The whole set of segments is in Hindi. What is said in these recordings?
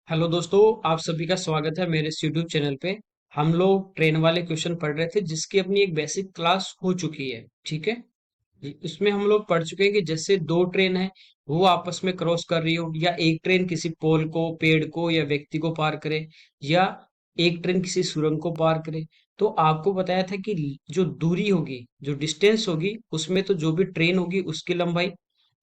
हेलो दोस्तों, आप सभी का स्वागत है मेरे इस यूट्यूब चैनल पे। हम लोग ट्रेन वाले क्वेश्चन पढ़ रहे थे जिसकी अपनी एक बेसिक क्लास हो चुकी है। ठीक है। इसमें हम लोग पढ़ चुके हैं कि जैसे दो ट्रेन है, वो आपस में क्रॉस कर रही हो, या एक ट्रेन किसी पोल को, पेड़ को या व्यक्ति को पार करे, या एक ट्रेन किसी सुरंग को पार करे। तो आपको बताया था कि जो दूरी होगी, जो डिस्टेंस होगी, उसमें तो जो भी ट्रेन होगी उसकी लंबाई,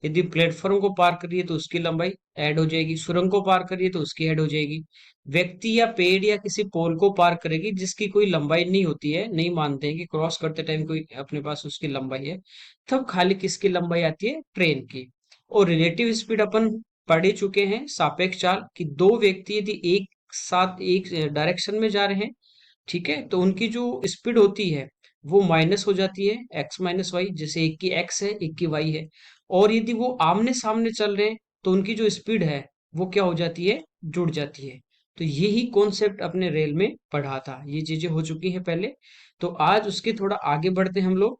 यदि प्लेटफॉर्म को पार कर रही है तो उसकी लंबाई ऐड हो जाएगी, सुरंग को पार कर रही है तो उसकी ऐड हो जाएगी। व्यक्ति या पेड़ या किसी पोल को पार करेगी जिसकी कोई लंबाई नहीं होती है, नहीं मानते हैं कि क्रॉस करते टाइम कोई अपने पास उसकी लंबाई है, तब खाली किसकी लंबाई आती है? ट्रेन की। और रिलेटिव स्पीड अपन पढ़ ही चुके हैं, सापेक्ष चाल, कि दो व्यक्ति यदि एक साथ एक डायरेक्शन में जा रहे हैं, ठीक है, तो उनकी जो स्पीड होती है वो माइनस हो जाती है, एक्स माइनस वाई। जैसे एक की एक्स है, एक की वाई है। और यदि वो आमने सामने चल रहे हैं तो उनकी जो स्पीड है वो क्या हो जाती है? जुड़ जाती है। तो यही कॉन्सेप्ट अपने रेल में पढ़ा था, ये चीजें हो चुकी हैं पहले। तो आज उसके थोड़ा आगे बढ़ते हैं हम लोग।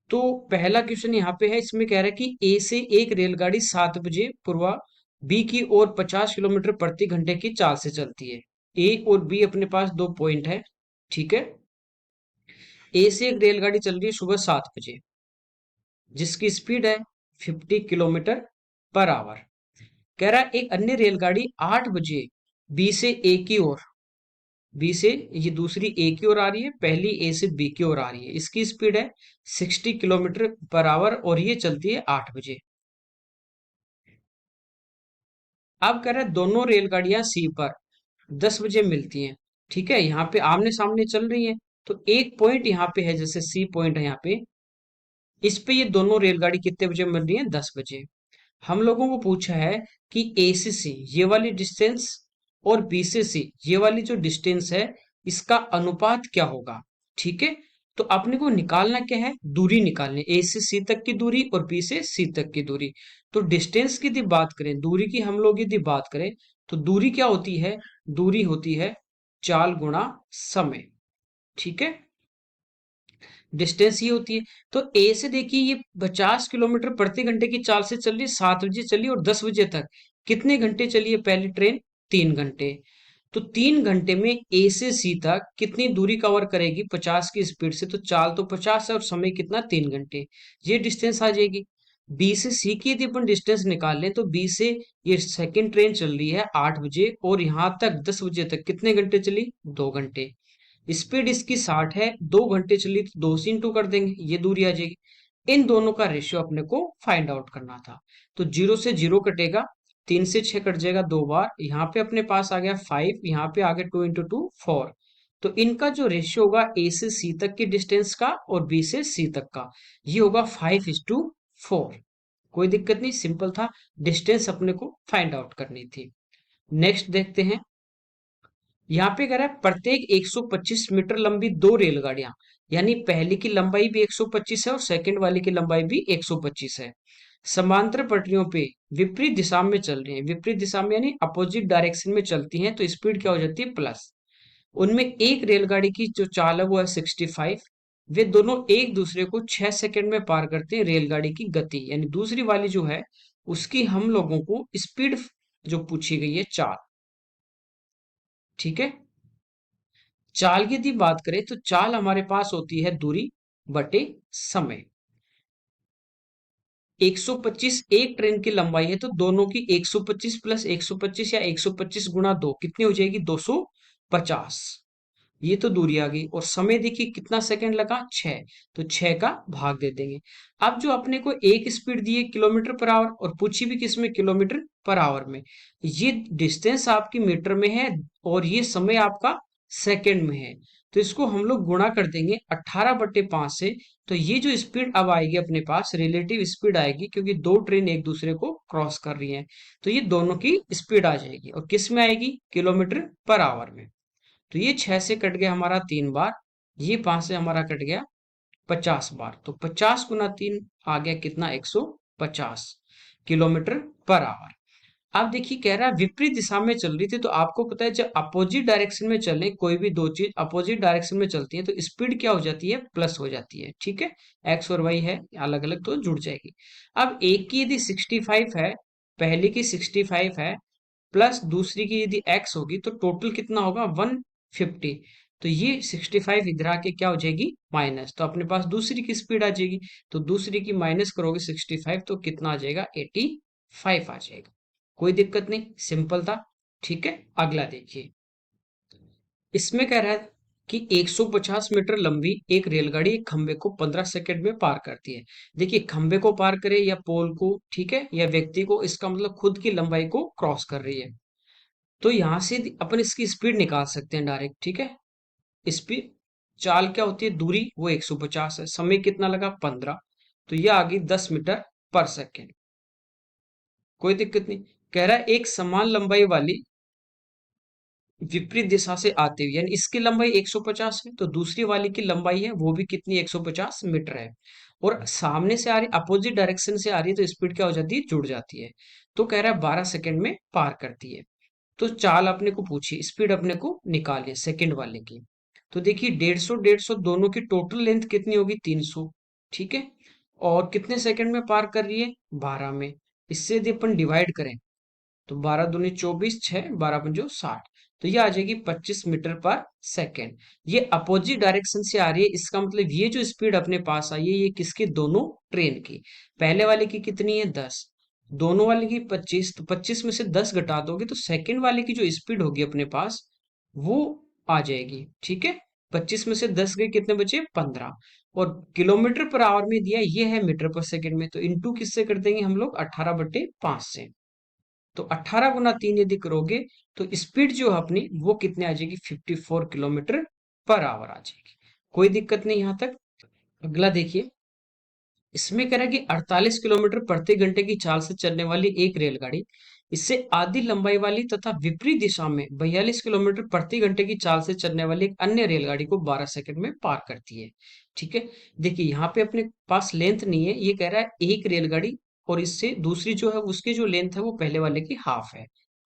तो पहला क्वेश्चन यहाँ पे है, इसमें कह रहा है कि ए से एक रेलगाड़ी 7 बजे पूर्वा बी की ओर 50 किलोमीटर प्रति घंटे की चाल से चलती है। ए और बी अपने पास दो पॉइंट है। ठीक है। ए से एक रेलगाड़ी चल रही है सुबह 7 बजे, जिसकी स्पीड है 50 किलोमीटर पर आवर। कह रहा है एक अन्य रेलगाड़ी 8 बजे बी से ए की ओर, बी से ये दूसरी ए की ओर आ रही है, पहली ए से बी की ओर आ रही है, इसकी स्पीड है 60 किलोमीटर पर आवर और ये चलती है 8 बजे। अब कह रहा है दोनों रेलगाड़ियां सी पर 10 बजे मिलती हैं। ठीक है, यहाँ पे आमने सामने चल रही हैं। तो एक पॉइंट यहाँ पे है, जैसे सी पॉइंट है यहाँ पे, इस पे ये दोनों रेलगाड़ी कितने बजे मिल रही है? 10 बजे। हम लोगों को पूछा है कि ए से सी ये वाली डिस्टेंस और बी से सी ये वाली जो डिस्टेंस है, इसका अनुपात क्या होगा। ठीक है। तो अपने को निकालना क्या है? दूरी निकालनी, ए से सी तक की दूरी और बी से सी तक की दूरी। तो डिस्टेंस की यदि बात करें, दूरी की हम लोग यदि बात करें, तो दूरी क्या होती है? दूरी होती है चाल गुणा समय। ठीक है। डिस्टेंस ये होती है। तो ए से देखिए ये 50 किलोमीटर प्रति घंटे की चाल से चल रही है, 7 बजे चली और 10 बजे तक कितने घंटे चली है पहली ट्रेन? 3 घंटे। तो 3 घंटे में ए से सी तक कितनी दूरी कवर करेगी 50 की स्पीड से? तो चाल तो 50 है और समय कितना? 3 घंटे। ये डिस्टेंस आ जाएगी। बी से सी की यदि अपन डिस्टेंस निकाल लें, तो बी से ये सेकंड ट्रेन चल रही है 8 बजे और यहां तक 10 बजे तक कितने घंटे चली? 2 घंटे। स्पीड इसकी 60 है, 2 घंटे चली तो 2 से इंटू कर देंगे, ये दूरी आ जाएगी। इन दोनों का रेशियो अपने को फाइंड आउट करना था। तो 0 से 0 कटेगा, 3 से 6 कट जाएगा 2 बार, यहाँ पे अपने पास आ गया 5, यहाँ पे आ गया 2 इंटू 2 4। तो इनका जो रेशियो होगा ए से सी तक की डिस्टेंस का और बी से सी तक का, ये होगा 5:4। कोई दिक्कत नहीं, सिंपल था। डिस्टेंस अपने को फाइंड आउट करनी थी। नेक्स्ट देखते हैं। यहाँ पे कह रहा है प्रत्येक 125 मीटर लंबी दो रेलगाड़ियां, यानी पहली की लंबाई भी 125 है और सेकंड वाली की लंबाई भी 125 है, समांतर पटरियों पे विपरीत दिशा में चल रही हैं। विपरीत दिशा में यानी अपोजिट डायरेक्शन में चलती हैं, तो स्पीड क्या हो जाती है? प्लस। उनमें एक रेलगाड़ी की जो चाल है वो है 65। वे दोनों एक दूसरे को 6 सेकंड में पार करते हैं। रेलगाड़ी की गति यानी दूसरी वाली जो है उसकी हम लोगों को स्पीड जो पूछी गई है, चाल। ठीक है। चाल की यदि बात करें तो चाल हमारे पास होती है दूरी बटे समय। 125 एक ट्रेन की लंबाई है, तो दोनों की 125 प्लस 125 या 125 गुणा 2 कितनी हो जाएगी? 250। ये तो दूरी आ गई। और समय देखिए कितना सेकंड लगा? 6। तो 6 का भाग दे देंगे। अब जो अपने को एक स्पीड दी है किलोमीटर पर आवर और पूछी भी किसमें? किलोमीटर पर आवर में। ये डिस्टेंस आपकी मीटर में है और ये समय आपका सेकंड में है। तो इसको हम लोग गुणा कर देंगे 18/5 से। तो ये जो स्पीड अब आएगी अपने पास, रिलेटिव स्पीड आएगी, क्योंकि दो ट्रेन एक दूसरे को क्रॉस कर रही हैं, तो ये दोनों की स्पीड आ जाएगी और किस में आएगी? किलोमीटर पर आवर में। तो ये 6 से कट गया हमारा 3 बार, ये 5 से हमारा कट गया 50 बार। तो 50 गुना 3 आ गया कितना? 150 किलोमीटर पर आवर। अब देखिए कह रहा है विपरीत दिशा में चल रही थी, तो आपको पता है जब अपोजिट डायरेक्शन में चले, कोई भी दो चीज अपोजिट डायरेक्शन में चलती है तो स्पीड क्या हो जाती है? प्लस हो जाती है। ठीक है। एक्स और वाई है अलग अलग तो जुड़ जाएगी। अब एक की यदि 65 है, पहले की 65 है, प्लस दूसरी की यदि x होगी तो टोटल कितना होगा 150। तो ये 65 इधर आके क्या हो जाएगी माइनस, तो अपने पास दूसरी की स्पीड आ जाएगी। तो दूसरी की माइनस करोगे 65 तो कितना आ जाएगा 85 आ जाएगा। कोई दिक्कत नहीं, सिंपल था। ठीक है, अगला देखिए। इसमें कह रहा है कि 150 मीटर लंबी एक रेलगाड़ी एक खंबे को 15 सेकंड में पार करती है। देखिए, खंबे को पार करे या पोल को, ठीक है, या व्यक्ति को, इसका मतलब खुद की लंबाई को क्रॉस कर रही है। तो यहां से अपन इसकी स्पीड निकाल सकते हैं डायरेक्ट। ठीक है, स्पीड, चाल क्या होती है, दूरी, वो 150 है, समय कितना लगा 15, तो ये आ गई 10 मीटर पर सेकेंड। कोई दिक्कत नहीं। कह रहा है एक समान लंबाई वाली विपरीत दिशा से आते हुए, यानी इसकी लंबाई 150 है तो दूसरी वाली की लंबाई है वो भी कितनी 150 मीटर है, और सामने से आ रही, अपोजिट डायरेक्शन से आ रही है, तो स्पीड क्या हो जाती है, जुड़ जाती है। तो कह रहा है 12 सेकंड में पार करती है। तो चाल अपने को पूछी, स्पीड अपने को निकाली है सेकंड वाले की। तो देखिए 150 दोनों की टोटल लेंथ कितनी होगी 300। ठीक है, और कितने सेकंड में पार कर रही है 12 में। इससे यदि अपन डिवाइड करें तो 12 दूनी 24, 6 12 पंजो 60, तो ये आ जाएगी 25 मीटर पर सेकेंड। ये अपोजिट डायरेक्शन से आ रही है, इसका मतलब ये जो स्पीड अपने पास आई है ये किसकी, दोनों ट्रेन की। पहले वाले की कितनी है 10, दोनों वाले की 25, तो 25 में से 10 घटा दोगे तो सेकेंड वाले की जो स्पीड होगी अपने पास वो आ जाएगी। ठीक है, 25 में से 10 गए, कितने बचे 15, और किलोमीटर पर आवर में दिया, ये है मीटर पर सेकंड में, तो इनटू किससे कर देंगे हम लोग 18/5 से। तो 18 गुना 3 यदि करोगे तो स्पीड जो है अपनी वो कितने आ जाएगी 54 किलोमीटर पर आवर आ जाएगी। कोई दिक्कत नहीं यहां तक। अगला देखिए, इसमें कह रहा है कि 48 किलोमीटर प्रति घंटे की चाल से चलने वाली एक रेलगाड़ी इससे आधी लंबाई वाली तथा विपरीत दिशा में 42 किलोमीटर प्रति घंटे की चाल से चलने वाली एक अन्य रेलगाड़ी को 12 सेकंड में पार करती है। ठीक है, देखिए यहाँ पे अपने पास लेंथ नहीं है, ये कह रहा है एक रेलगाड़ी, और इससे दूसरी जो है उसकी जो लेंथ है वो पहले वाले की हाफ है।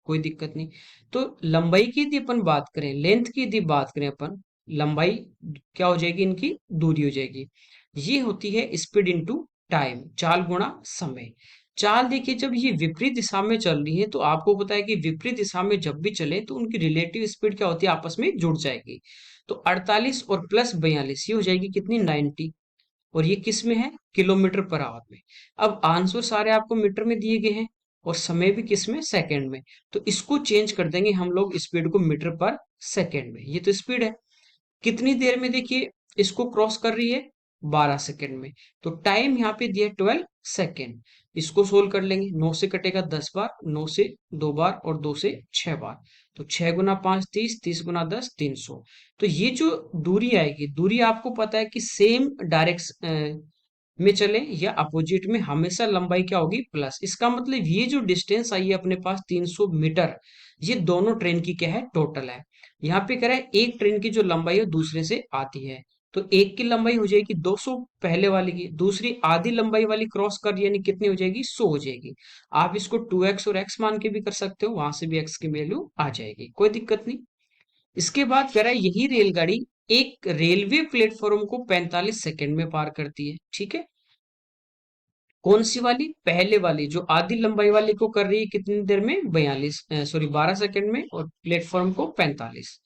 कोई दिक्कत नहीं। तो लंबाई की यदि अपन बात करें, लेंथ की यदि बात करें अपन, लंबाई क्या हो जाएगी, इनकी दूरी हो जाएगी। ये होती है स्पीड इनटू टाइम, चाल गुणा समय। चाल देखिए जब ये विपरीत दिशा में चल रही है तो आपको पता है कि विपरीत दिशा में जब भी चले तो उनकी रिलेटिव स्पीड क्या होती है, आपस में जुड़ जाएगी। तो 48 और प्लस 42 ये हो जाएगी कितनी 90, और ये किस में है, किलोमीटर पर आवर में। अब आंसर सारे आपको मीटर में दिए गए हैं और समय भी किस में, सेकंड में। तो इसको चेंज कर देंगे हम लोग स्पीड को मीटर पर सेकंड में। ये तो स्पीड है, कितनी देर में देखिए इसको क्रॉस कर रही है 12 सेकंड में। तो टाइम यहाँ पे दिया 12 सेकंड। इसको सोल्व कर लेंगे, 9 से कटेगा 10 बार, 9 से 2 बार और 2 से 6 बार, तो 6 गुना 5 30, 30 गुना 10 300। तो ये जो दूरी आएगी, दूरी आपको पता है कि सेम डायरेक्शन में चले या अपोजिट में, हमेशा लंबाई क्या होगी प्लस। इसका मतलब ये जो डिस्टेंस आई है अपने पास 300 मीटर, ये दोनों ट्रेन की क्या है, टोटल है। यहाँ पे कह रहा है एक ट्रेन की जो लंबाई है दूसरे से आती है, तो एक की लंबाई हो जाएगी 200 पहले वाली की, दूसरी आधी लंबाई वाली क्रॉस कर यानी कितनी हो जाएगी 100 हो जाएगी। आप इसको 2x और x मान के भी कर सकते हो, वहां से भी x की वैल्यू आ जाएगी, कोई दिक्कत नहीं। इसके बाद कह रहा है यही रेलगाड़ी एक रेलवे प्लेटफॉर्म को 45 सेकंड में पार करती है। ठीक है, कौन सी वाली, पहले वाली जो आधी लंबाई वाली को कर रही है कितनी देर में 42, सॉरी 12 सेकंड में, और प्लेटफॉर्म को 45।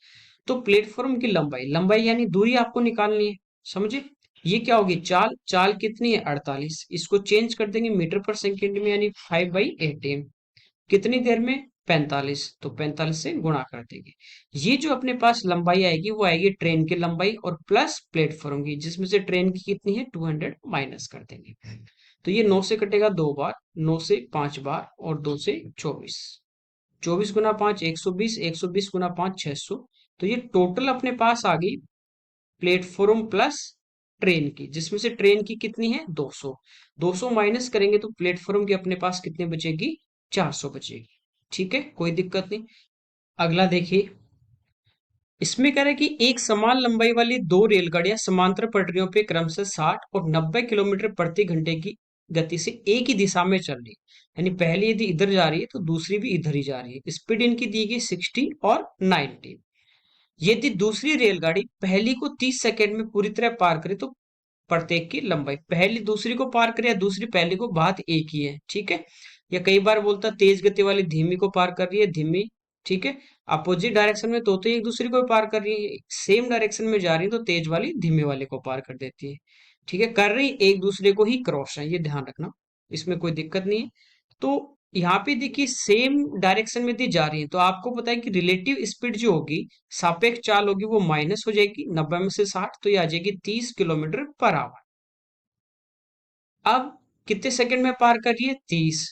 तो प्लेटफॉर्म की लंबाई, लंबाई यानी दूरी आपको निकालनी है, समझे। ये क्या होगी, चाल, चाल कितनी है 48, इसको चेंज कर देंगे मीटर पर सेकंड में, यानी 5/18, कितनी देर में 45, तो 45 से गुणा कर देंगे। ये जो अपने पास लंबाई आएगी वो आएगी ट्रेन की लंबाई और प्लस प्लेटफॉर्म की, जिसमें से ट्रेन की कितनी है 200 माइनस कर देंगे। तो ये 9 से कटेगा 2 बार, 9 से 5 बार और 2 से 24, 24 गुना 5 120, 120 गुना 5 600। तो ये टोटल अपने पास आ गई प्लेटफॉर्म प्लस ट्रेन की, जिसमें से ट्रेन की कितनी है 200, 200 माइनस करेंगे तो प्लेटफॉर्म की अपने पास कितने बचेगी 400 बचेगी। ठीक है, कोई दिक्कत नहीं। अगला देखिए, इसमें कह रहा है कि एक समान लंबाई वाली दो रेलगाड़ियां समांतर पटरियों पे क्रमशः 60 और 90 किलोमीटर प्रति घंटे की गति से एक ही दिशा में चल रही है, यानी पहली यदि इधर जा रही है तो दूसरी भी इधर ही जा रही है। स्पीड इनकी दी गई 60 और 90। यदि दूसरी रेलगाड़ी पहली को 30 सेकंड में पूरी तरह पार करे तो प्रत्येक की लंबाई, पहली दूसरी को पार करे या दूसरी पहली को, बात एक ही है। ठीक है, या कई बार बोलता तेज गति वाली धीमी को पार कर रही है, धीमी। ठीक है, अपोजिट डायरेक्शन में तो एक दूसरे को पार कर रही है, सेम डायरेक्शन में जा रही है तो तेज वाली धीमे वाले को पार कर देती है। ठीक है, कर रही एक दूसरे को ही क्रॉस है, ये ध्यान रखना, इसमें कोई दिक्कत नहीं है। तो यहाँ पे देखिए सेम डायरेक्शन में दी जा रही है, तो आपको पता है कि रिलेटिव स्पीड जो होगी, सापेक्ष चाल होगी, वो माइनस हो जाएगी 90 में से 60, तो ये आ जाएगी 30 किलोमीटर पर आवर। अब कितने सेकंड में पार कर रही है? 30।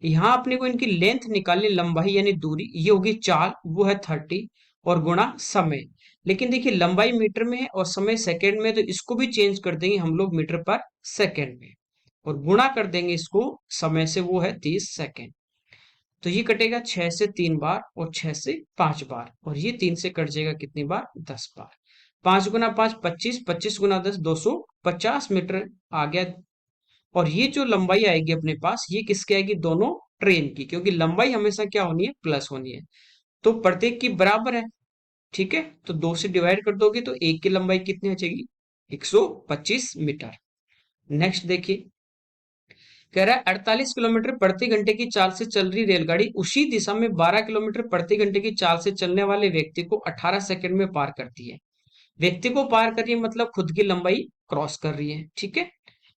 यहां अपने को इनकी लेंथ निकालनी, लंबाई यानी दूरी, ये होगी चाल, वो है 30, और गुणा समय। लेकिन देखिए लंबाई मीटर में है और समय सेकंड में, तो इसको भी चेंज कर देंगे हम लोग मीटर पर सेकंड में, और गुणा कर देंगे इसको समय से, वो है 30 सेकंड। तो ये कटेगा 6 से 3 बार और 6 से 5 बार, और ये 3 से कट जाएगा कितनी बार? 10 बार। 5 गुना 5 25, 25 गुना 10 250 मीटर आ गया। और ये जो लंबाई आएगी अपने पास, ये किसकी आएगी? दोनों ट्रेन की, क्योंकि लंबाई हमेशा क्या होनी है? प्लस होनी है, तो प्रत्येक की बराबर है। ठीक है, तो 2 से डिवाइड कर दोगे तो एक की लंबाई कितनी हो जाएगी? 125 मीटर। नेक्स्ट देखिए, कह रहा है 48 किलोमीटर प्रति घंटे की चाल से चल रही रेलगाड़ी उसी दिशा में 12 किलोमीटर प्रति घंटे की चाल से चलने वाले व्यक्ति को 18 सेकंड में पार करती है। व्यक्ति को पार कर रही है मतलब खुद की लंबाई क्रॉस कर रही है। ठीक है,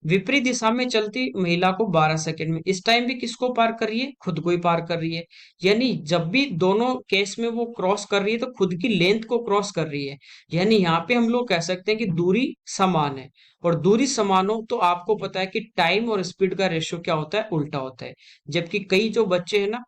विपरीत दिशा में चलती महिला को 12 सेकंड में, इस टाइम भी किसको पार कर रही है? खुद को ही पार कर रही है। यानी जब भी दोनों केस में वो क्रॉस कर रही है तो खुद की लेंथ को क्रॉस कर रही है। यानी यहाँ पे हम लोग कह सकते हैं कि दूरी समान है, और दूरी समान हो तो आपको पता है कि टाइम और स्पीड का रेशियो क्या होता है? उल्टा होता है। जबकि कई जो बच्चे हैं ना,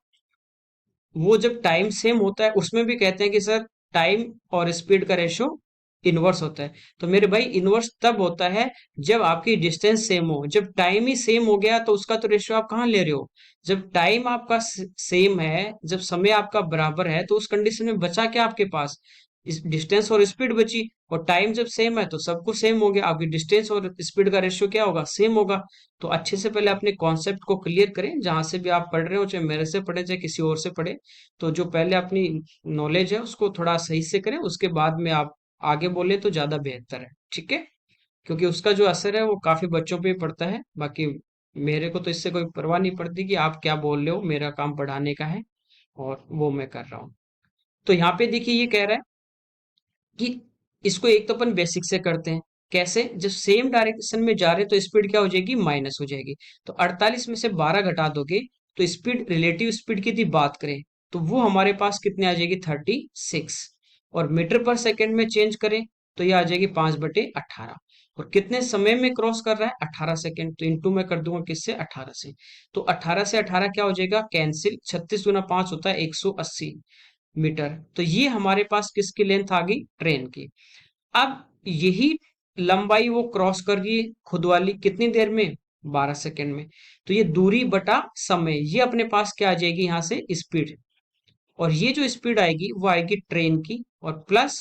वो जब टाइम सेम होता है उसमें भी कहते हैं कि सर टाइम और स्पीड का रेशो इनवर्स होता है। तो मेरे भाई इनवर्स तब होता है जब आपकी डिस्टेंस सेम हो। जब टाइम ही सेम हो गया तो उसका तो रेशो आप कहाँ ले रहे हो? जब टाइम आपका सेम है, जब समय आपका बराबर है, तो उस कंडीशन में बचा क्या आपके पास? इस डिस्टेंस और स्पीड बची। और टाइम जब सेम है तो सब कुछ सेम हो गया, आपकी डिस्टेंस और स्पीड का रेशियो क्या होगा? सेम होगा। तो अच्छे से पहले अपने कॉन्सेप्ट को क्लियर करें, जहां से भी आप पढ़ रहे हो, चाहे मेरे से पढ़े चाहे किसी और से पढ़े। तो जो पहले अपनी नॉलेज है उसको थोड़ा सही से करें, उसके बाद में आप आगे बोले तो ज्यादा बेहतर है। ठीक है, क्योंकि उसका जो असर है वो काफी बच्चों पे पड़ता है। बाकी मेरे को तो इससे कोई परवाह नहीं पड़ती कि आप क्या बोल रहे हो, मेरा काम पढ़ाने का है, और वो मैं कर रहा हूँ। तो यहाँ पे देखिए ये कह रहा है कि इसको एक तो अपन बेसिक से करते हैं। कैसे? जब सेम डायरेक्शन में जा रहे हैं तो स्पीड क्या हो जाएगी? माइनस हो जाएगी। तो 48 में से 12 घटा दोगे तो स्पीड, रिलेटिव स्पीड की यदि बात करें तो वो हमारे पास कितने आ जाएगी? 36। और मीटर पर सेकंड में चेंज करें तो ये आ जाएगी 5/18। और कितने समय में क्रॉस कर रहा है? 18 सेकंड। तो इंटू में कर दूंगा किससे? 18 से। तो 18 से 18 क्या हो जाएगा? कैंसिल। 36 गुना 5 होता है 180 मीटर। तो ये हमारे पास किसकी लेंथ आ गई? ट्रेन की। अब यही लंबाई वो क्रॉस कर रही है खुद वाली, कितनी देर में? 12 सेकंड में। तो ये दूरी बटा समय, ये अपने पास क्या आ जाएगी? यहां से स्पीड। और ये जो स्पीड आएगी वो आएगी ट्रेन की, और प्लस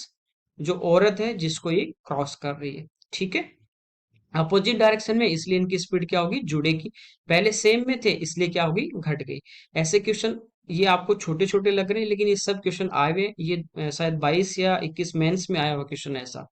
जो औरत है जिसको ये क्रॉस कर रही है। ठीक है, अपोजिट डायरेक्शन में, इसलिए इनकी स्पीड क्या होगी? जुड़ेगी। पहले सेम में थे इसलिए क्या होगी? घट गई। ऐसे क्वेश्चन ये आपको छोटे छोटे लग रहे हैं, लेकिन ये सब क्वेश्चन आए हुए हैं। ये शायद 22 या 21 मेंस में आया हुआ क्वेश्चन ऐसा।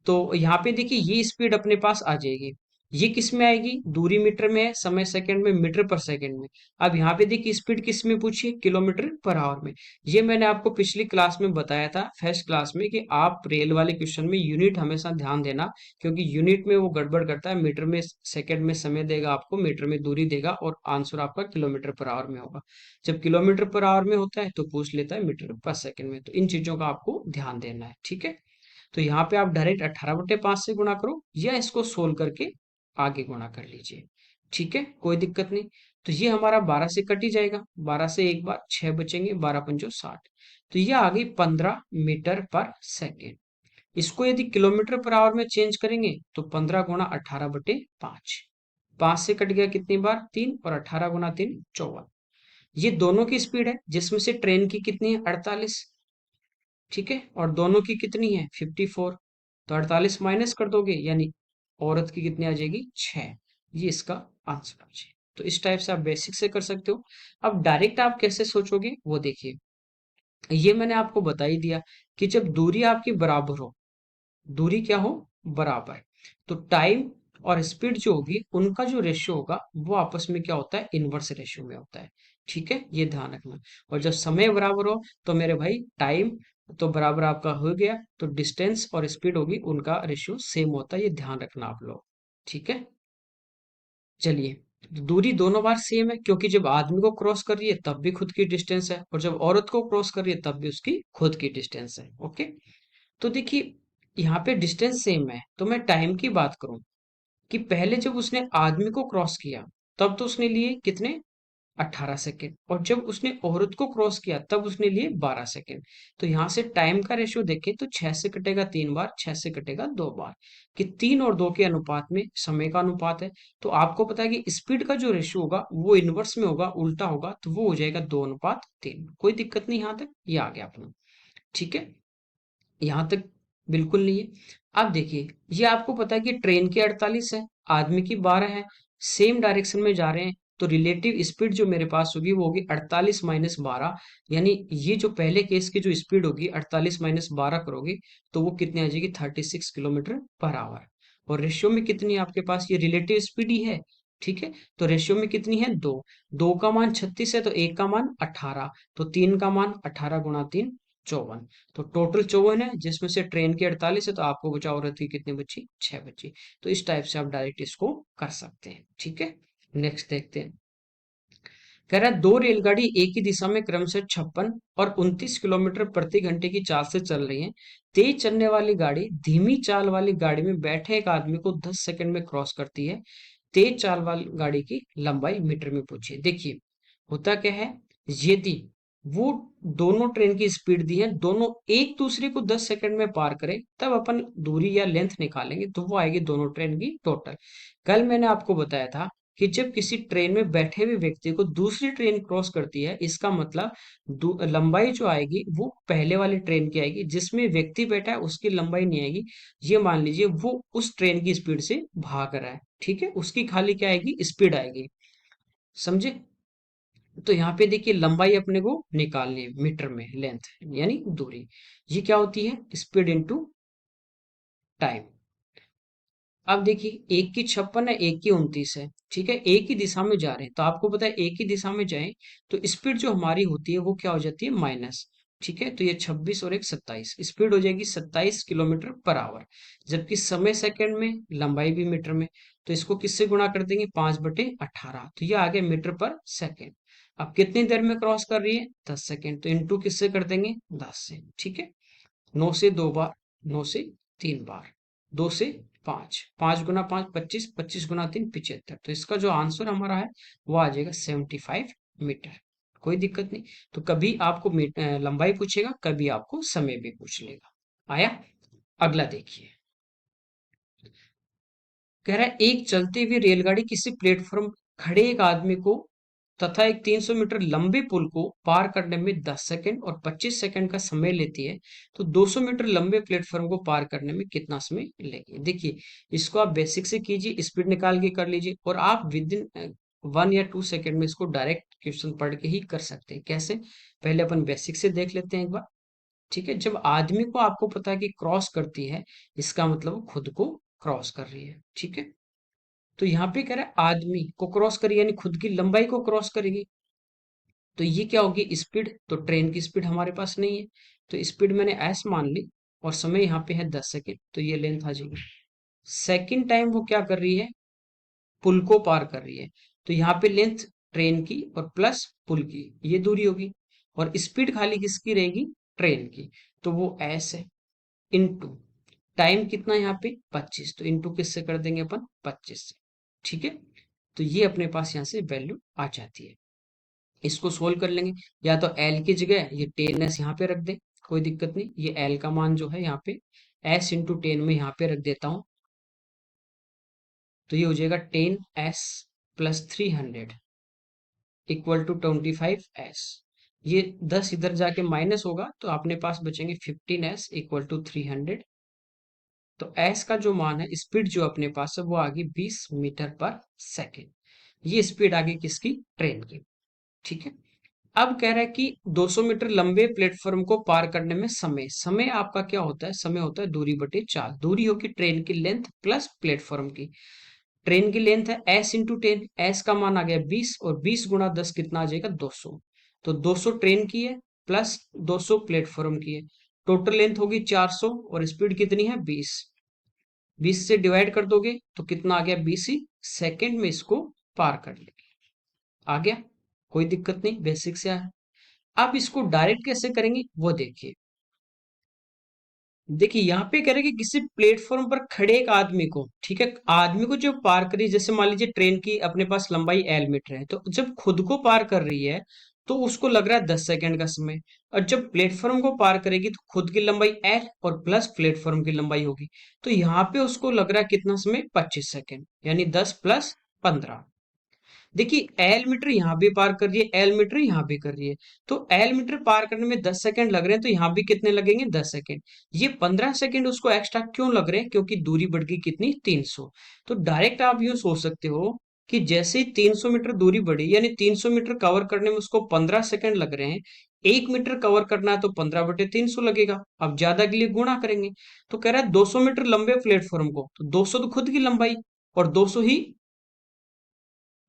तो यहाँ पे देखिए ये स्पीड अपने पास आ जाएगी। ये किस में आएगी? दूरी मीटर में है, समय सेकंड में, मीटर पर सेकंड में। अब यहाँ पे देखिए स्पीड किस में पूछी है? किलोमीटर पर आवर में। ये मैंने आपको पिछली क्लास में बताया था, फर्स्ट क्लास में, कि आप रेल वाले क्वेश्चन में यूनिट हमेशा ध्यान देना, क्योंकि यूनिट में वो गड़बड़ करता है। मीटर में सेकंड में समय देगा आपको, मीटर में दूरी देगा, और आंसर आपका किलोमीटर पर आवर में होगा। जब किलोमीटर पर आवर में होता है तो पूछ लेता है मीटर पर सेकंड में। तो इन चीजों का आपको ध्यान देना है। ठीक है, तो यहाँ पे आप डायरेक्ट 18/5 से गुणा करो, या इसको सोल्व करके आगे गुणा कर लीजिए। ठीक है, कोई दिक्कत नहीं। तो ये हमारा 12 से कट ही जाएगा, 12 से एक बार 6 बचेंगे, 12 पंचो 60। तो ये आ गई 15 मीटर पर सेकेंड। इसको यदि किलोमीटर पर आवर में चेंज करेंगे तो 15 गुणा 18/5। 5 से कट गया कितनी बार? 3, और 18 गुणा 3 54। ये दोनों की स्पीड है, जिसमें से ट्रेन की कितनी है? 48। ठीक है, और दोनों की कितनी है? 54। तो 48 माइनस कर दोगे, यानी औरत की कितनी आ जाएगी? 6। ये इसका आंसर आ जाएगा। तो इस टाइप से आप बेसिक से कर सकते हो। अब डायरेक्ट आप कैसे सोचोगे वो देखिए। ये मैंने आपको बता ही दिया कि जब दूरी आपकी बराबर हो, दूरी क्या हो? बराबर, तो टाइम और स्पीड जो होगी उनका जो रेशियो होगा वो आपस में क्या होता है, इनवर्स रेशियो में होता है। ठीक है, ये ध्यान रखना। और जब समय बराबर हो तो मेरे भाई टाइम तो बराबर आपका हो गया, तो डिस्टेंस और स्पीड होगी उनका रेशियो सेम होता है, ये ध्यान रखना आप लोग। ठीक है, चलिए। तो दूरी दोनों बार सेम है, क्योंकि जब आदमी को क्रॉस कर रही है तब भी खुद की डिस्टेंस है, और जब औरत को क्रॉस कर रही है तब भी उसकी खुद की डिस्टेंस है। ओके, तो देखिए यहाँ पे डिस्टेंस सेम है, तो मैं टाइम की बात करूं कि पहले जब उसने आदमी को क्रॉस किया तब तो उसने लिए कितने, 18 सेकेंड, और जब उसने औरत को क्रॉस किया तब उसने लिए 12 सेकेंड। तो यहाँ से टाइम का रेशियो देखें तो 6 से कटेगा 3 बार, 6 से कटेगा 2 बार, कि 3 और 2 के अनुपात में समय का अनुपात है। तो आपको पता है कि स्पीड का जो रेशियो होगा वो इनवर्स में होगा, उल्टा होगा, तो वो हो जाएगा 2:3। कोई दिक्कत नहीं, यहाँ तक ये आ गया अपना। ठीक है, यहाँ तक बिल्कुल नहीं है। अब देखिए, ये आपको पता है कि ट्रेन की 48 है, आदमी की 12 है, सेम डायरेक्शन में जा रहे हैं, तो रिलेटिव स्पीड जो मेरे पास होगी वो होगी 48 - 12। यानी ये जो पहले केस की जो स्पीड होगी 48 - 12 करोगे तो वो कितनी आ जाएगी, 36 किलोमीटर पर आवर। और रेशियो में कितनी है आपके पास, ये रिलेटिव स्पीड ही है। ठीक है, तो रेशियो में कितनी है, 2। 2 का मान 36 है तो 1 का मान 18, तो 3 का मान 18 × 3 54। तो टोटल 54 है, जिसमें से ट्रेन की 48 है, तो आपको बचा औरत की कितनी बची, 6 बची। तो इस टाइप से आप डायरेक्ट इसको कर सकते हैं। ठीक है, नेक्स्ट देखते हैं। कह रहा है दो रेलगाड़ी एक ही दिशा में क्रमशः 56 और 29 किलोमीटर प्रति घंटे की चाल से चल रही हैं। तेज चलने वाली गाड़ी धीमी चाल वाली गाड़ी में बैठे एक आदमी को 10 सेकंड में क्रॉस करती है। तेज चाल वाली गाड़ी की लंबाई मीटर में पूछिए। देखिए होता क्या है, यदि वो दोनों ट्रेन की स्पीड दी है, दोनों एक दूसरे को 10 सेकंड में पार करें, तब अपन दूरी या लेंथ निकालेंगे, तो वो आएगी दोनों ट्रेन की टोटल। कल मैंने आपको बताया था कि जब किसी ट्रेन में बैठे हुए व्यक्ति को दूसरी ट्रेन क्रॉस करती है, इसका मतलब लंबाई जो आएगी वो पहले वाली ट्रेन की आएगी, जिसमें व्यक्ति बैठा है उसकी लंबाई नहीं आएगी। ये मान लीजिए वो उस ट्रेन की स्पीड से भाग रहा है, ठीक है, उसकी खाली क्या आएगी, स्पीड आएगी। समझे? तो यहाँ पे देखिए लंबाई अपने को निकालनी है मीटर में, लेंथ यानी दूरी। ये क्या होती है, स्पीड इनटू टाइम। अब देखिए एक की 56 है, एक की 29 है, ठीक है, एक ही दिशा में जा रहे हैं, तो आपको पता है एक ही दिशा में जाएं तो स्पीड जो हमारी होती है वो क्या हो जाती है, माइनस। ठीक है, तो ये 26 और एक 27, स्पीड हो जाएगी 27 किलोमीटर पर आवर। जबकि समय सेकंड में, लंबाई भी मीटर में, तो इसको किससे गुणा कर देंगे, 5/18, तो ये आ गया मीटर पर सेकंड। अब कितनी देर में क्रॉस कर रही है, 10 सेकंड, तो इंटू किससे कर देंगे, 10 से। ठीक है, 9 से 2 बार, 9 से 3 बार, 2 से 5, 5 × 5 25, 25 × 3 75। तो इसका जो आंसर हमारा है वो आ जाएगा 75 मीटर। कोई दिक्कत नहीं। तो कभी आपको लंबाई पूछेगा, कभी आपको समय भी पूछ लेगा। आया, अगला देखिए। कह रहा है एक चलती हुई रेलगाड़ी किसी प्लेटफॉर्म खड़े एक आदमी को तथा एक 300 मीटर लंबे पुल को पार करने में 10 सेकंड और 25 सेकंड का समय लेती है, तो 200 मीटर लंबे प्लेटफॉर्म को पार करने में कितना समय लेगी। देखिए इसको आप बेसिक से कीजिए, स्पीड निकाल के कर लीजिए, और आप विद इन 1 या 2 सेकंड में इसको डायरेक्ट क्वेश्चन पढ़ के ही कर सकते हैं। कैसे, पहले अपन बेसिक से देख लेते हैं एक बार। ठीक है, जब आदमी को आपको पता है कि क्रॉस करती है, इसका मतलब वो खुद को क्रॉस कर रही है। ठीक है, तो यहाँ पे कह रहा है आदमी को क्रॉस करेगी, यानी खुद की लंबाई को क्रॉस करेगी, तो ये क्या होगी, स्पीड। तो ट्रेन की स्पीड हमारे पास नहीं है, तो स्पीड मैंने एस मान ली, और समय यहाँ पे है 10 सेकेंड, तो ये लेंथ आ जाएगी। सेकेंड टाइम वो क्या कर रही है, पुल को पार कर रही है, तो यहाँ पे लेंथ ट्रेन की और प्लस पुल की ये दूरी होगी, और स्पीड खाली किसकी रहेगी, ट्रेन की, तो वो एस है। इनटू टाइम कितना है यहाँ पे 25, तो इनटू किससे कर देंगे अपन, 25 से। ठीक है, तो ये अपने पास यहाँ से वैल्यू आ जाती है। इसको सोल्व कर लेंगे, या तो एल की जगह ये 10s यहाँ पे रख दें, कोई दिक्कत नहीं। ये एल का मान जो है यहाँ पे s × 10 में यहाँ पे रख देता हूँ, तो ये हो जाएगा 10s + 300 =25s। ये 10 इधर जाके माइनस होगा, तो अपने पास बचेंगे 15s = 300। तो एस का जो मान है, स्पीड जो अपने पास है वो आ गई 20 मीटर पर सेकेंड। ये स्पीड आ गई किसकी, ट्रेन की। ठीक है, अब कह रहा है कि 200 मीटर लंबे प्लेटफॉर्म को पार करने में समय समय आपका क्या होता है, समय होता है दूरी बटे चाल। दूरी होगी ट्रेन की लेंथ प्लस प्लेटफॉर्म की। ट्रेन की लेंथ है एस इंटू टेन, एस का मान आ गया 20 और 20 गुणा 10 कितना आ जाएगा 200। तो 200 ट्रेन की है प्लस 200 प्लेटफॉर्म की है। टोटल लेंथ होगी 400 और स्पीड कितनी है 20। 20 से डिवाइड कर दोगे तो कितना आ गया 20 ही सेकेंड में इसको पार कर लेंगे। आ गया, कोई दिक्कत नहीं, बेसिक से आया। अब इसको डायरेक्ट कैसे करेंगे वो देखिए। देखिए यहाँ पे कह रहे हैं कि किसी प्लेटफॉर्म पर खड़े एक आदमी को, ठीक है, आदमी को जो पार करी, जैसे मान लीजिए ट्रेन की अपने पास लंबाई एल मीटर है, तो जब खुद को पार कर रही है तो उसको लग रहा है 10 सेकंड का समय। और जब प्लेटफॉर्म को पार करेगी तो खुद की लंबाई एल और प्लस प्लेटफॉर्म की लंबाई होगी, तो यहाँ पे उसको लग रहा है कितना समय 25 सेकंड, यानी 10 + 15। देखिए एल मीटर यहाँ भी पार कर रही है, एल मीटर यहाँ भी कर रही है, तो एल मीटर पार करने में 10 सेकंड लग रहे हैं, तो यहाँ भी कितने लगेंगे 10 सेकंड। ये 15 सेकंड उसको एक्स्ट्रा क्यों लग रहे हैं, क्योंकि दूरी बढ़ गई कितनी 300। तो डायरेक्ट आप यूं सोच सकते हो कि जैसे ही 300 मीटर दूरी बढ़ी, यानी 300 मीटर कवर करने में उसको 15 सेकंड लग रहे हैं, 1 मीटर कवर करना है तो 15/300 लगेगा। अब ज्यादा के लिए गुणा करेंगे, तो कह रहा है 200 मीटर लंबे प्लेटफॉर्म को, तो 200 तो खुद की लंबाई और 200 ही,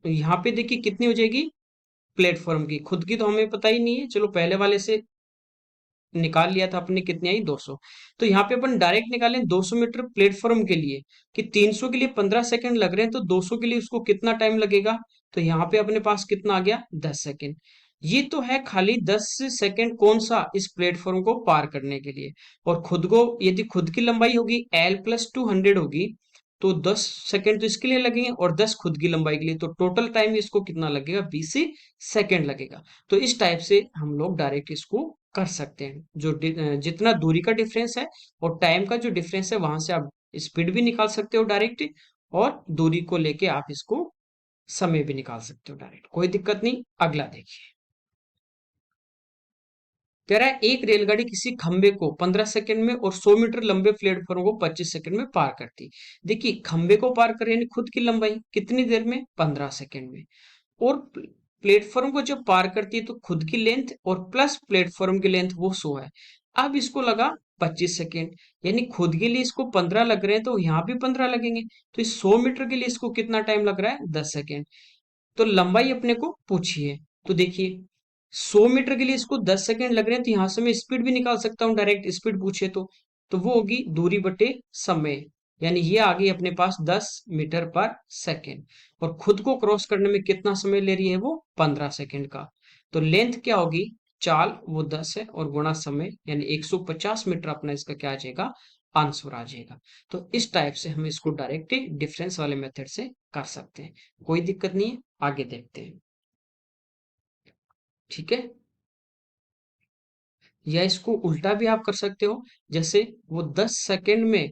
तो यहाँ पे देखिए कितनी हो जाएगी प्लेटफॉर्म की, खुद की तो हमें पता ही नहीं है, चलो पहले वाले से निकाल लिया था अपने, कितनी आई 200। तो यहाँ पे अपन डायरेक्ट निकालें 200 मीटर प्लेटफॉर्म के लिए कि 300 के लिए 15 सेकंड लग रहे हैं, तो 200 के लिए उसको कितना टाइम लगेगा, तो यहाँ पे अपने पास कितना आ गया 10 सेकंड। ये तो है खाली 10 सेकंड, कौन सा, इस प्लेटफॉर्म को पार करने के लिए। और खुद को, यदि खुद की लंबाई होगी L + 200 होगी, तो 10 सेकंड तो इसके लिए लगेंगे और 10 खुद की लंबाई के लिए, तो टोटल टाइम इसको कितना लगेगा 20 सेकंड लगेगा। तो इस टाइप से हम लोग डायरेक्ट इसको कर सकते हैं। जो जितना दूरी का डिफरेंस है और टाइम का जो डिफरेंस है, वहां से आप स्पीड भी निकाल सकते हो डायरेक्ट, और दूरी को लेके आप इसको समय भी निकाल सकते हो डायरेक्ट, कोई दिक्कत नहीं। अगला देखिए, कह रहा है एक रेलगाड़ी किसी खंबे को 15 सेकंड में और 100 मीटर लंबे प्लेटफॉर्म को 25 सेकंड में पार करती। देखिए खंबे को पार कर यानी खुद की लंबाई कितनी देर में, 15 सेकंड में। और प्लेटफॉर्म को जब पार करती है तो खुद की लेंथ और प्लस प्लेटफॉर्म की लेंथ वो 100 है। अब इसको लगा 25 सेकेंड, यानी खुद के लिए इसको 15 लग रहे हैं तो यहाँ भी 15 लगेंगे, तो इस 100 मीटर के लिए इसको कितना टाइम लग रहा है 10 सेकेंड। तो लंबाई अपने को पूछी है, तो देखिए 100 मीटर के लिए इसको 10 सेकेंड लग रहे हैं, तो यहां से मैं स्पीड भी निकाल सकता हूँ डायरेक्ट, स्पीड पूछे तो वो होगी दूरी बटे समय, यानी ये आ गई अपने पास 10 मीटर पर सेकेंड। और खुद को क्रॉस करने में कितना समय ले रही है वो 15 सेकेंड का। तो लेंथ क्या होगी, चाल वो 10 है और गुणा समय, यानी 150 मीटर अपना इसका क्या आ जाएगा, आंसर आ जाएगा। तो इस टाइप से हम इसको डायरेक्ट डिफरेंस वाले मेथड से कर सकते हैं, कोई दिक्कत नहीं है। आगे देखते हैं, ठीक है। या इसको उल्टा भी आप कर सकते हो, जैसे वो 10 सेकेंड में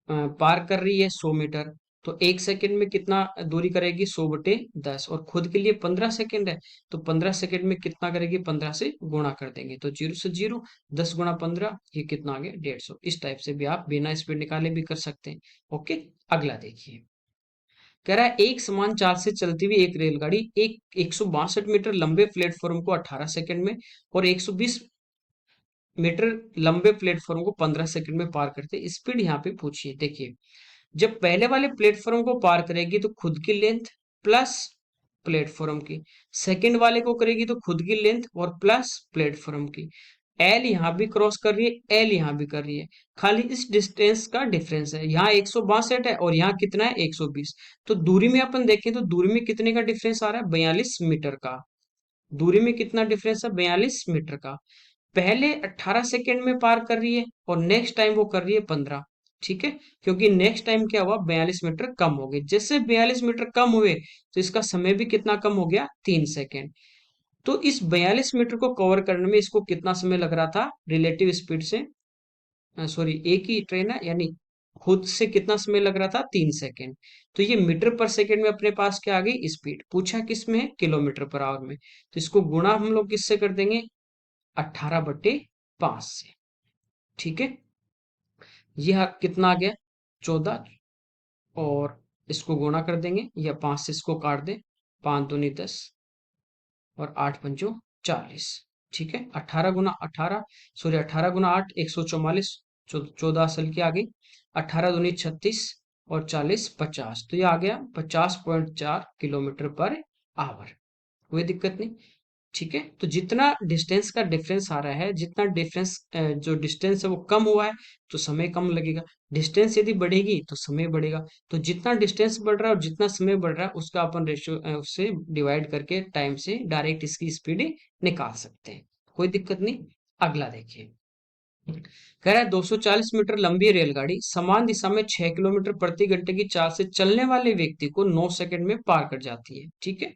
पार कर रही है 100 मीटर, तो 1 सेकेंड में कितना दूरी करेगी 100/10, और खुद के लिए 15 सेकेंड है, तो 15 सेकेंड में कितना करेगी 15 से गुणा कर देंगे, तो 0 से 0, 10 × 15, ये कितना आ गया 150। इस टाइप से भी आप बिना स्पीड निकाले भी कर सकते हैं। ओके, अगला देखिए, कह रहा है एक समान चाल से चलती हुई एक रेलगाड़ी एक 162 मीटर लंबे प्लेटफॉर्म को 18 सेकंड में और 120 मीटर लंबे प्लेटफॉर्म को 15 सेकंड में पार करते, स्पीड यहाँ पे पूछिए। देखिए जब पहले वाले प्लेटफॉर्म को पार करेगी तो खुद की लेंथ प्लस प्लेटफॉर्म की, सेकंड वाले को करेगी तो खुद की लेंथ और प्लस प्लेटफॉर्म की। एल यहाँ भी क्रॉस कर रही है, एल यहाँ भी कर रही है, खाली इस डिस्टेंस का डिफरेंस है, यहाँ 162 है और यहाँ कितना है 120। तो दूरी में अपन देखें तो दूरी में कितने का डिफरेंस आ रहा है 42 मीटर का। दूरी में कितना डिफरेंस है 42 मीटर का। पहले 18 सेकेंड में पार कर रही है और नेक्स्ट टाइम वो कर रही है 15, ठीक है, क्योंकि नेक्स्ट टाइम क्या हुआ 42 मीटर कम हो गए, जैसे 42 मीटर कम हुए तो इसका समय भी कितना कम हो गया 3 सेकेंड। तो इस 42 मीटर को कवर करने में इसको कितना समय लग रहा था रिलेटिव स्पीड से, सॉरी एक ही ट्रेन है, यानी खुद से कितना समय लग रहा था 3 सेकेंड। तो ये मीटर पर सेकेंड में अपने पास क्या आ गई स्पीड, पूछा किस में है किलोमीटर पर आवर में, तो इसको गुणा हम लोग किससे कर देंगे 18/5 से, ठीक है। यह कितना आ गया 14, और इसको गुणा कर देंगे या 5 से इसको काट दे, 5 दूनी 10 और 8 पंचो 40। ठीक है, 18 गुना 18, सॉरी 18 गुना 8 144, 14 असल की आ गई, 18 दूनी 36 और 40 50, तो ये आ गया 50.4 किलोमीटर पर आवर। कोई दिक्कत नहीं। ठीक है, तो जितना डिस्टेंस का डिफरेंस आ रहा है, जितना डिफरेंस जो डिस्टेंस है वो कम हुआ है तो समय कम लगेगा, डिस्टेंस यदि बढ़ेगी तो समय बढ़ेगा। तो जितना डिस्टेंस बढ़ रहा है और जितना समय बढ़ रहा है उसका अपन रेशियो उससे डिवाइड करके टाइम से डायरेक्ट इसकी स्पीड निकाल सकते हैं। कोई दिक्कत नहीं। अगला देखिए, कह रहा है 240 मीटर लंबी रेलगाड़ी समान दिशा में 6 किलोमीटर प्रति घंटे की चाल से चलने वाले व्यक्ति को 9 सेकंड में पार कर जाती है। ठीक है,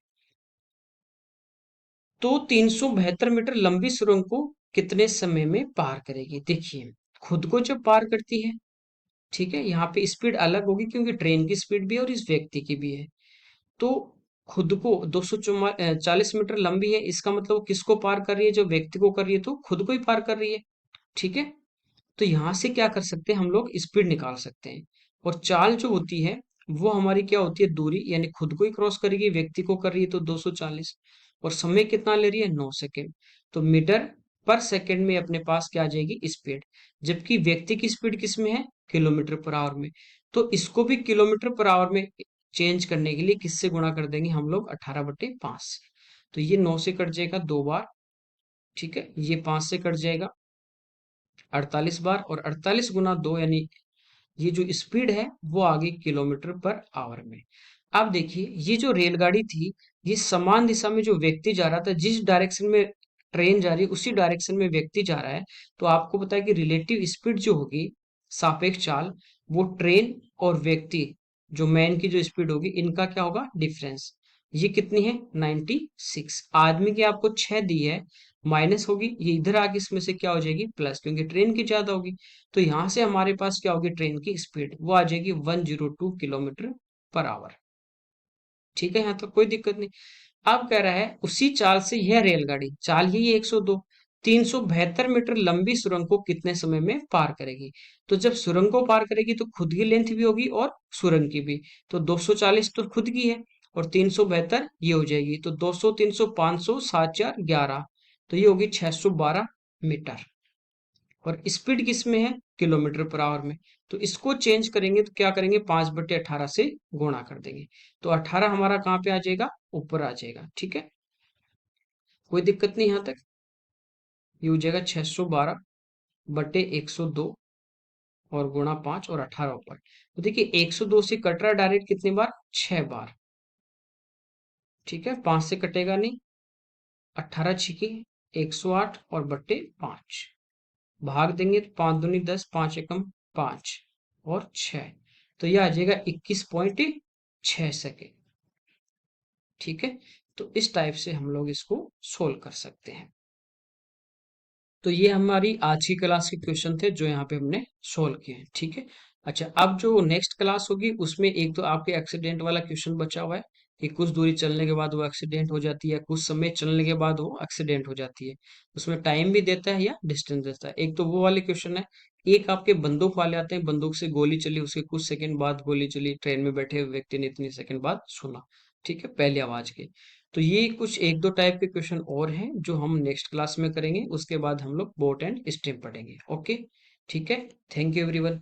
तो 372 मीटर लंबी सुरंग को कितने समय में पार करेगी? देखिए, खुद को जब पार करती है, ठीक है, यहाँ पे स्पीड अलग होगी क्योंकि ट्रेन की स्पीड भी है और इस व्यक्ति की भी है। तो खुद को 240 मीटर लंबी है, इसका मतलब वो किसको पार कर रही है? जो व्यक्ति को कर रही है, तो खुद को ही पार कर रही है। ठीक है, तो यहाँ से क्या कर सकते हैं हम लोग? स्पीड निकाल सकते हैं। और चाल जो होती है वो हमारी क्या होती है? दूरी, यानी खुद को ही क्रॉस करेगी, व्यक्ति को कर रही है तो 240, और समय कितना ले रही है? 9 सेकेंड। तो मीटर पर सेकेंड में अपने पास क्या आ जाएगी? स्पीड। जबकि व्यक्ति की स्पीड किस में है? किलोमीटर पर आवर में। तो इसको भी किलोमीटर पर आवर में चेंज करने के लिए किससे गुणा कर देंगे हम लोग? 18/5। तो ये 9 से कट जाएगा 2 बार। ठीक है, ये 5 से कट जाएगा 48 बार, और 48 गुना 2 यानी ये जो स्पीड है वो आ गई किलोमीटर पर आवर में। अब देखिए, ये जो रेलगाड़ी थी, ये समान दिशा में जो व्यक्ति जा रहा था, जिस डायरेक्शन में ट्रेन जा रही है उसी डायरेक्शन में व्यक्ति जा रहा है। तो आपको पता है कि रिलेटिव स्पीड जो होगी, सापेक्ष चाल, वो ट्रेन और व्यक्ति जो मैन की जो स्पीड होगी, इनका क्या होगा? डिफरेंस। ये कितनी है? 96। आदमी की आपको 6 दी है, माइनस होगी, ये इधर आके इसमें से क्या हो जाएगी? प्लस, क्योंकि ट्रेन की ज्यादा होगी। तो यहां से हमारे पास क्या होगी? ट्रेन की स्पीड वो आ जाएगी 102 किलोमीटर पर आवर। ठीक है, यहाँ तक कोई दिक्कत नहीं। अब कह रहा है उसी चाल से यह रेलगाड़ी, चाल ही 102, 372 मीटर लंबी सुरंग को कितने समय में पार करेगी? तो जब सुरंग को पार करेगी तो खुद की लेंथ भी होगी और सुरंग की भी। तो 240 तो खुद की है और 372 ये हो जाएगी, तो 200 300 500 7 4 11, तो ये होगी 612 मीटर। और स्पीड किस में है? किलोमीटर पर आवर में। तो इसको चेंज करेंगे तो क्या करेंगे? 5/18 से गुणा कर देंगे, तो 18 हमारा कहाँ पे आ जाएगा? ऊपर आ जाएगा। ठीक है, कोई दिक्कत नहीं यहाँ तक। ये हो जाएगा 612/102 और गुणा 5 और 18 ऊपर। तो देखिए 102 से कट रहा है डायरेक्ट कितनी बार? 6 बार। ठीक है, 5 से कटेगा नहीं, 18 छिकी 108 और बट्टे 5, भाग देंगे तो 5 दूनी 10, 5 एकम 5 और 6, तो यह आ जाएगा 21.6 सेकेंड। ठीक है, तो इस टाइप से हम लोग इसको सोल्व कर सकते हैं। तो ये हमारी आज की क्लास के क्वेश्चन थे जो यहाँ पे हमने सोल्व किए हैं। ठीक है, अच्छा, अब जो नेक्स्ट क्लास होगी उसमें एक तो आपके एक्सीडेंट वाला क्वेश्चन बचा हुआ है कि कुछ दूरी चलने के बाद वो एक्सीडेंट हो जाती है, कुछ समय चलने के बाद वो एक्सीडेंट हो जाती है। उसमें टाइम भी देता है या डिस्टेंस देता है। एक तो वो वाले क्वेश्चन है, एक आपके बंदूक वाले आते हैं, बंदूक से गोली चली, उसके कुछ सेकंड बाद गोली चली, ट्रेन में बैठे हुए व्यक्ति ने इतनी सेकंड बाद सुना। ठीक है, पहली आवाज के। तो ये कुछ एक दो टाइप के क्वेश्चन और हैं जो हम नेक्स्ट क्लास में करेंगे, उसके बाद हम लोग बोट एंड स्टेम पढ़ेंगे। ओके, ठीक है, थैंक यू एवरीवन।